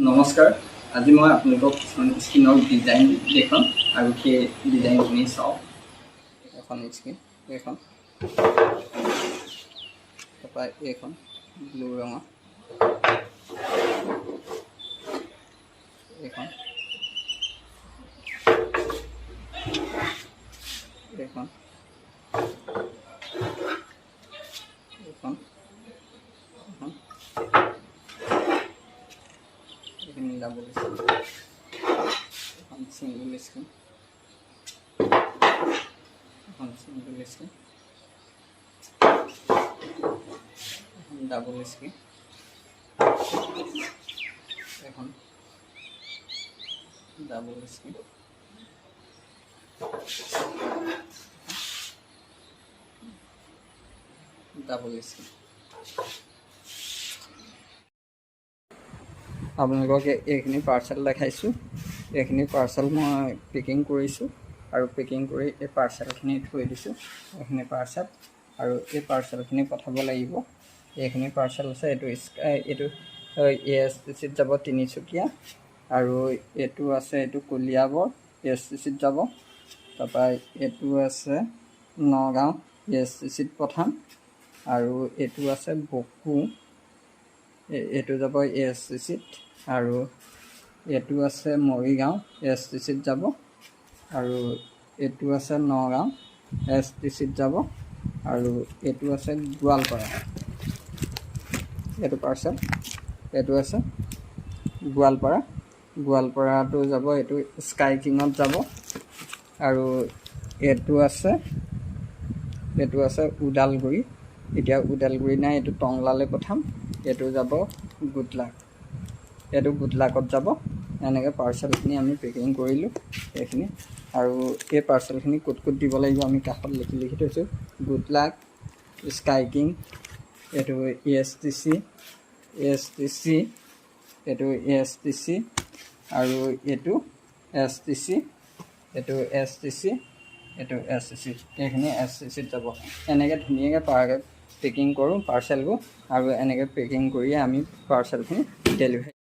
নমস্কাৰ, আজি মই আপোনালোকক কিছুমান স্কিনৰ ডিজাইন দেখাম আৰু সেই ডিজাইনখিনি চাওক। এখন স্কিন, এইখন তাৰপৰা এইখন ব্লু ৰঙৰ, এইখন এইখন এইখন এখন এইখিনি ডাবল স্কিন, এখন সিঙ্গল স্কিন, এখন সিঙ্গল স্কিন, এখন ডাবল স্কিন, এখন ডাবল স্কিন, ডাবল স্কিন। আপোনালোকক এইখিনি পাৰ্চেল দেখাইছোঁ। এইখিনি পাৰ্চেল মই পেকিং কৰিছোঁ আৰু পেকিং কৰি এই পাৰ্চেলখিনি থৈ দিছোঁ। এইখিনি পাৰ্চেল আৰু এই পাৰ্চেলখিনি পঠাব লাগিব। এইখিনি পাৰ্চেল আছে, এইটো ASTCত যাব তিনিচুকীয়া, আৰু এইটো আছে এইটো কলিয়াবৰ ASTCত যাব। তাৰপৰা এইটো আছে নগাঁও ASTCত পঠাম, আৰু এইটো আছে বকো, এইটো যাব ASTCত, আৰু এইটো আছে মৰিগাঁও ASTCত যাব, আৰু এইটো আছে নগাঁও ASTCত যাব, আৰু এইটো আছে গোৱালপাৰা। এইটো পাৰ্চেল, এইটো আছে গোৱালপাৰাটো যাব, এইটো স্কাই কিঙত যাব, আৰু এইটো আছে ওদালগুৰি। এতিয়া ওদালগুৰি নাই, এইটো টংলালৈ পঠাম। এইটো যাব গুডলাক, এইটো গুডলাকত যাব। এনেকৈ পাৰ্চেলখিনি আমি পেকিং কৰিলোঁ এইখিনি, আৰু এই পাৰ্চেলখিনি ক'ত ক'ত দিব লাগিব আমি কাষত লিখি থৈছোঁ। গুডলাক, স্কাই কিং, এইটো ASTC, এইটো ASTC, আৰু এইটো STC, এইটো STC, এইটো STC, এইখিনি STCত যাব। এনেকৈ ধুনীয়াকৈ পেকিং কৰোঁ পাৰ্চেলবোৰ, আৰু এনেকৈ পেকিং কৰিয়ে আমি পাৰ্চেলখিনি ডেলিভাৰী